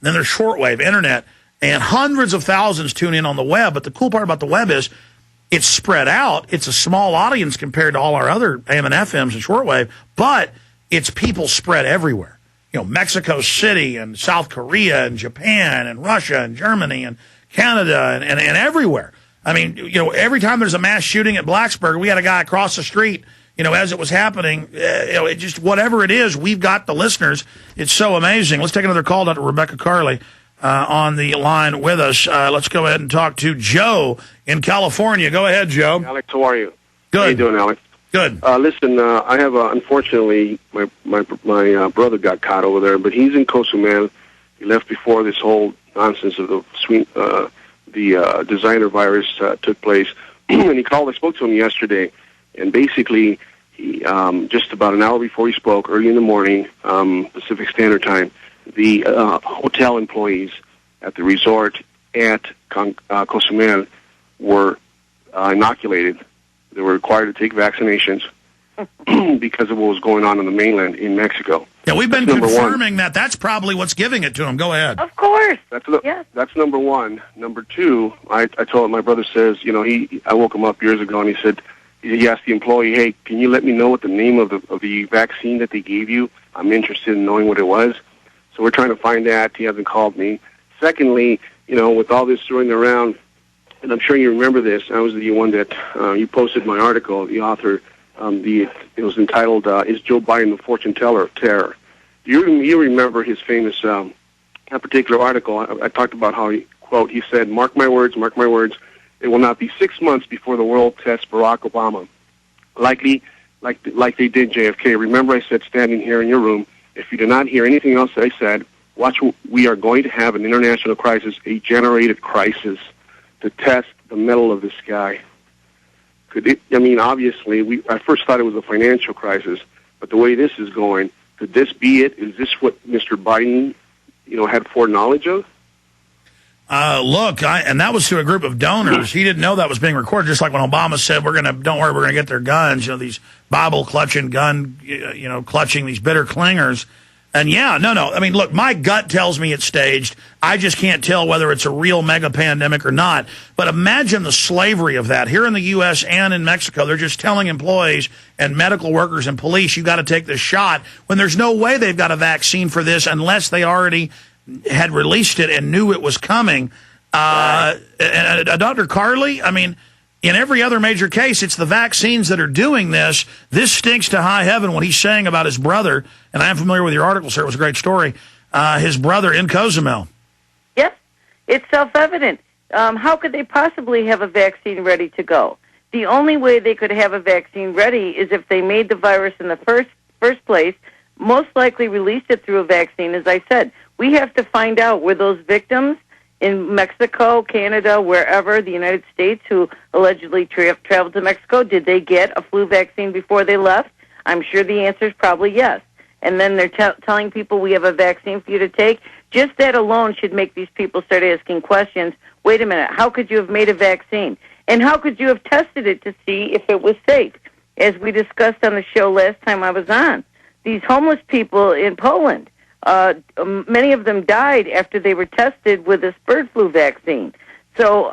then there's shortwave, internet, and hundreds of thousands tune in on the web. But the cool part about the web is it's spread out. It's a small audience compared to all our other AM and FMs and shortwave, but it's people spread everywhere. You know, Mexico City and South Korea and Japan and Russia and Germany and Canada and everywhere. I mean, you know, every time there's a mass shooting at Blacksburg, we had a guy across the street, you know, as it was happening, you know, it just, whatever it is, we've got the listeners. It's so amazing. Let's take another call. Dr. Rebecca Carley on the line with us. Let's go ahead and talk to Joe in California. Go ahead, Joe. Alex, how are you? Good. How you doing, Alex? Good. Listen, I have, unfortunately, my brother got caught over there, but he's in Cozumel. He left before this whole nonsense of the designer virus took place. And he called. I spoke to him yesterday, and basically, he, just about an hour before he spoke, early in the morning, Pacific Standard Time, the hotel employees at the resort at Cozumel were inoculated. They were required to take vaccinations because of what was going on the mainland in Mexico. Yeah, we've been confirming that. That's probably what's giving it to him. Go ahead. Of course. That's number one. Number two, I told him, my brother says, you know, I woke him up years ago, and he said, he asked the employee, hey, can you let me know what the name of the vaccine that they gave you? I'm interested in knowing what it was. So we're trying to find that. He hasn't called me. Secondly, you know, with all this throwing around, and I'm sure you remember this, I was the one that you posted my article, the author, it was entitled, Is Joe Biden the Fortune Teller of Terror? You remember his famous, that particular article. I talked about how, he said, mark my words, it will not be 6 months before the world tests Barack Obama. Likely, like they did JFK. Remember I said, standing here in your room, if you do not hear anything else that I said, watch, we are going to have an international crisis, a generated crisis, to test the mettle of this guy. Obviously, I first thought it was a financial crisis, but the way this is going, could this be it? Is this what Mr. Biden, had foreknowledge of? And that was to a group of donors. He didn't know that was being recorded, just like when Obama said, don't worry, we're going to get their guns, these Bible-clutching, clutching, these bitter clingers. And look, my gut tells me it's staged. I just can't tell whether it's a real mega pandemic or not. But imagine the slavery of that. Here in the U.S. and in Mexico, they're just telling employees and medical workers and police, you got to take this shot, when there's no way they've got a vaccine for this unless they already had released it and knew it was coming. Dr. Carley, in every other major case, it's the vaccines that are doing this. This stinks to high heaven, what he's saying about his brother. And I am familiar with your article, sir. It was a great story. His brother in Cozumel. Yes, it's self-evident. How could they possibly have a vaccine ready to go? The only way they could have a vaccine ready is if they made the virus in the first place, most likely released it through a vaccine, as I said. We have to find out where those victims in Mexico, Canada, wherever, the United States, who allegedly traveled to Mexico, did they get a flu vaccine before they left? I'm sure the answer is probably yes. And then they're telling people we have a vaccine for you to take. Just that alone should make these people start asking questions. Wait a minute, how could you have made a vaccine? And how could you have tested it to see if it was safe? As we discussed on the show last time I was on, these homeless people in Poland, many of them died after they were tested with this bird flu vaccine. So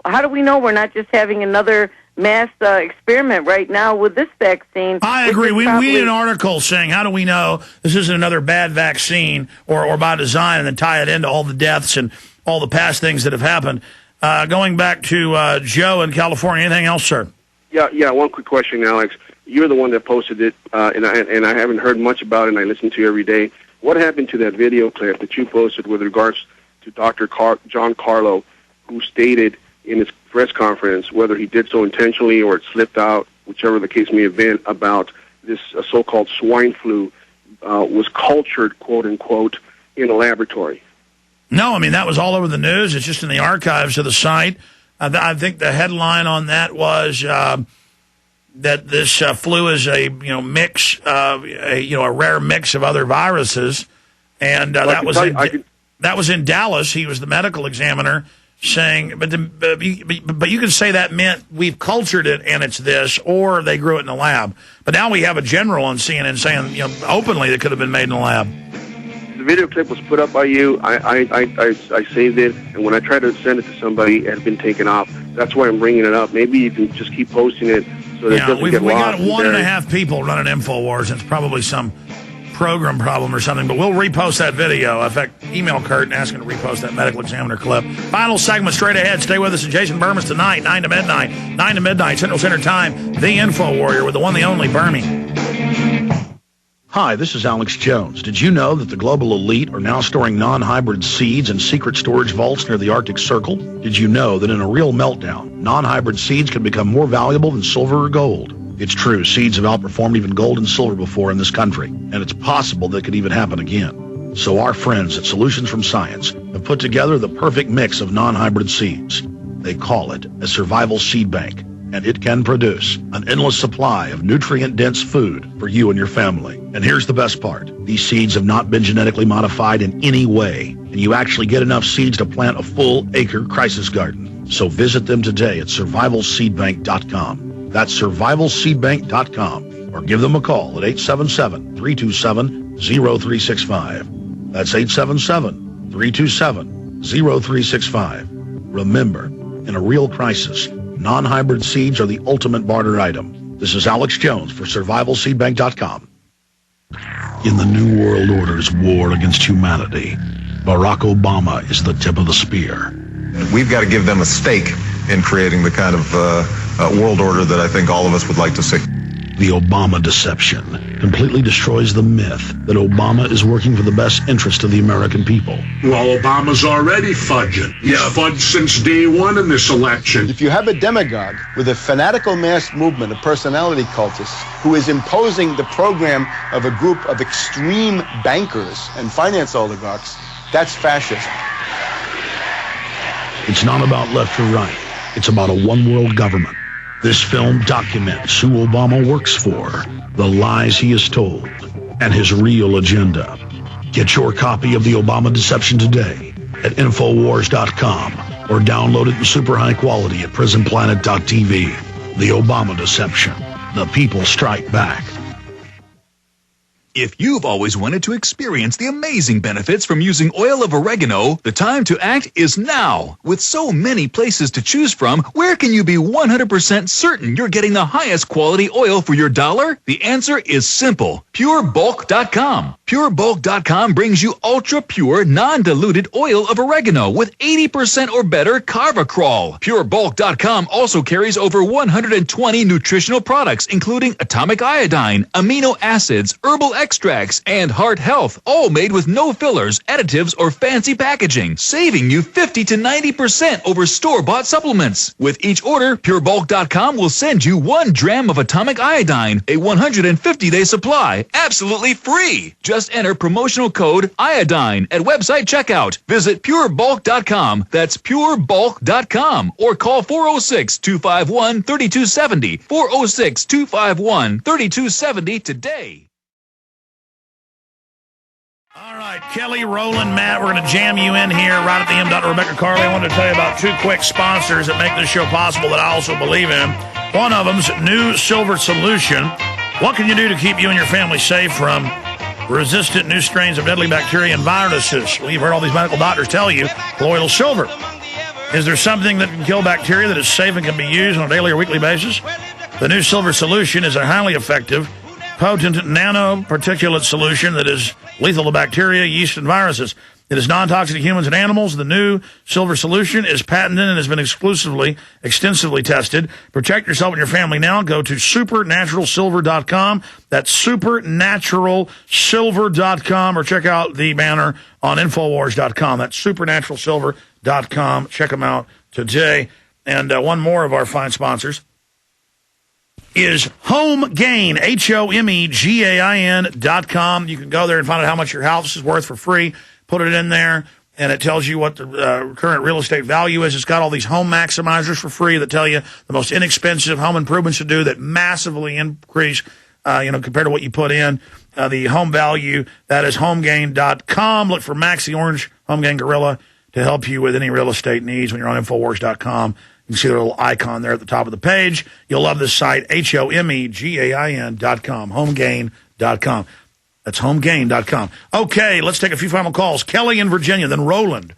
how do we know we're not just having another mass experiment right now with this vaccine? I agree. We need an article saying, how do we know this isn't another bad vaccine or by design, and then tie it into all the deaths and all the past things that have happened. Going back to Joe in California, anything else, sir? Yeah. One quick question, Alex. You're the one that posted it, and I haven't heard much about it, and I listen to you every day. What happened to that video clip that you posted with regards to Dr. John Carlo, who stated in his press conference, whether he did so intentionally or it slipped out, whichever the case may have been, about this so-called swine flu was cultured, quote-unquote, in a laboratory? No, that was all over the news. It's just in the archives of the site. I think the headline on that was that this flu is a mix, a rare mix of other viruses, and that was in Dallas. He was the medical examiner saying, but you can say that meant we've cultured it and it's this, or they grew it in the lab. But now we have a general on CNN saying openly it could have been made in the lab. the video clip was put up by you. I saved it, and when I tried to send it to somebody, it had been taken off. That's why I'm bringing it up. Maybe you can just keep posting it so that it doesn't get lost. We got 1.5 people running InfoWars, and it's probably some program problem or something, but we'll repost that video. In fact, email Kurt and ask him to repost that Medical Examiner clip. Final segment straight ahead. Stay with us at Jason Bermas tonight, 9 to midnight. 9 to midnight, Central Standard Time. The Info Warrior with the one, the only, Bermie. Hi, this is Alex Jones. Did you know that the global elite are now storing non-hybrid seeds in secret storage vaults near the Arctic Circle? Did you know that in a real meltdown, non-hybrid seeds can become more valuable than silver or gold? It's true, seeds have outperformed even gold and silver before in this country, and it's possible that could even happen again. So our friends at Solutions from Science have put together the perfect mix of non-hybrid seeds. They call it a survival seed bank, and it can produce an endless supply of nutrient-dense food for you and your family. And here's the best part. These seeds have not been genetically modified in any way, and you actually get enough seeds to plant a full-acre crisis garden. So visit them today at survivalseedbank.com. That's survivalseedbank.com, or give them a call at 877-327-0365. That's 877-327-0365. Remember, in a real crisis, non-hybrid seeds are the ultimate barter item. This is Alex Jones for survivalseedbank.com. In the New World Order's war against humanity, Barack Obama is the tip of the spear. We've got to give them a stake in creating the kind of world order that I think all of us would like to see. The Obama deception completely destroys the myth that Obama is working for the best interest of the American people. Well, Obama's already fudging. He's fudged since day one in this election. If you have a demagogue with a fanatical mass movement of personality cultists who is imposing the program of a group of extreme bankers and finance oligarchs, that's fascism. It's not about left or right. It's about a one-world government. This film documents who Obama works for, the lies he has told, and his real agenda. Get your copy of The Obama Deception today at Infowars.com or download it in super high quality at PrisonPlanet.tv. The Obama Deception. The people strike back. If you've always wanted to experience the amazing benefits from using oil of oregano, the time to act is now. With so many places to choose from, where can you be 100% certain you're getting the highest quality oil for your dollar? The answer is simple. PureBulk.com. PureBulk.com brings you ultra-pure, non-diluted oil of oregano with 80% or better carvacrol. PureBulk.com also carries over 120 nutritional products, including atomic iodine, amino acids, herbal extracts, and heart health, all made with no fillers, additives, or fancy packaging, saving you 50 to 90% over store-bought supplements. With each order, PureBulk.com will send you 1 gram of atomic iodine, a 150-day supply, absolutely free. Just enter promotional code iodine at website checkout. Visit PureBulk.com, that's PureBulk.com, or call 406-251-3270, 406-251-3270 today. All right, Kelly, Roland, Matt, we're going to jam you in here right at the end. Dr. Rebecca Carley, I wanted to tell you about 2 quick sponsors that make this show possible that I also believe in. One of them's New Silver Solution. What can you do to keep you and your family safe from resistant new strains of deadly bacteria and viruses? Well, you've heard all these medical doctors tell you, colloidal silver. Is there something that can kill bacteria that is safe and can be used on a daily or weekly basis? The New Silver Solution is a highly effective, potent nanoparticulate solution that is lethal to bacteria, yeast, and viruses. It is non-toxic to humans and animals. The New Silver Solution is patented and has been extensively tested. Protect yourself and your family now. Go to supernaturalsilver.com. That's supernaturalsilver.com, or check out the banner on Infowars.com. That's supernaturalsilver.com. Check them out today. And one more of our fine sponsors is HomeGain, HomeGain.com. You can go there and find out how much your house is worth for free. Put it in there, and it tells you what the current real estate value is. It's got all these home maximizers for free that tell you the most inexpensive home improvements to do that massively increase, compared to what you put in. The home value, that is HomeGain.com. Look for Maxi Orange HomeGain Gorilla to help you with any real estate needs when you're on Infowars.com. You can see the little icon there at the top of the page. You'll love this site, HomeGain.com, HomeGain.com. That's homegain.com. Okay, let's take a few final calls. Kelly in Virginia, then Roland.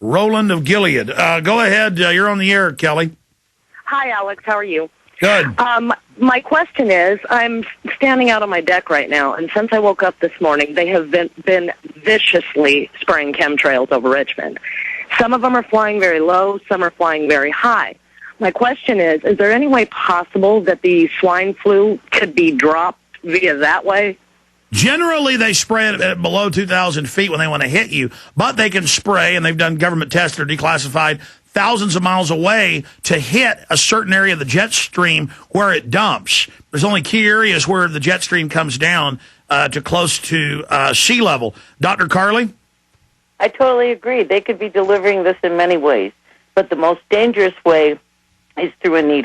Roland of Gilead. Go ahead. You're on the air, Kelly. Hi, Alex. How are you? Good. My question is, I'm standing out on my deck right now, and since I woke up this morning, they have been viciously spraying chemtrails over Richmond. Some of them are flying very low, some are flying very high. My question is there any way possible that the swine flu could be dropped via that way? Generally, they spray it at below 2,000 feet when they want to hit you, but they can spray, and they've done government tests that are declassified, thousands of miles away to hit a certain area of the jet stream where it dumps. There's only key areas where the jet stream comes down to close to sea level. Dr. Carly? I totally agree. They could be delivering this in many ways, but the most dangerous way is through a needle.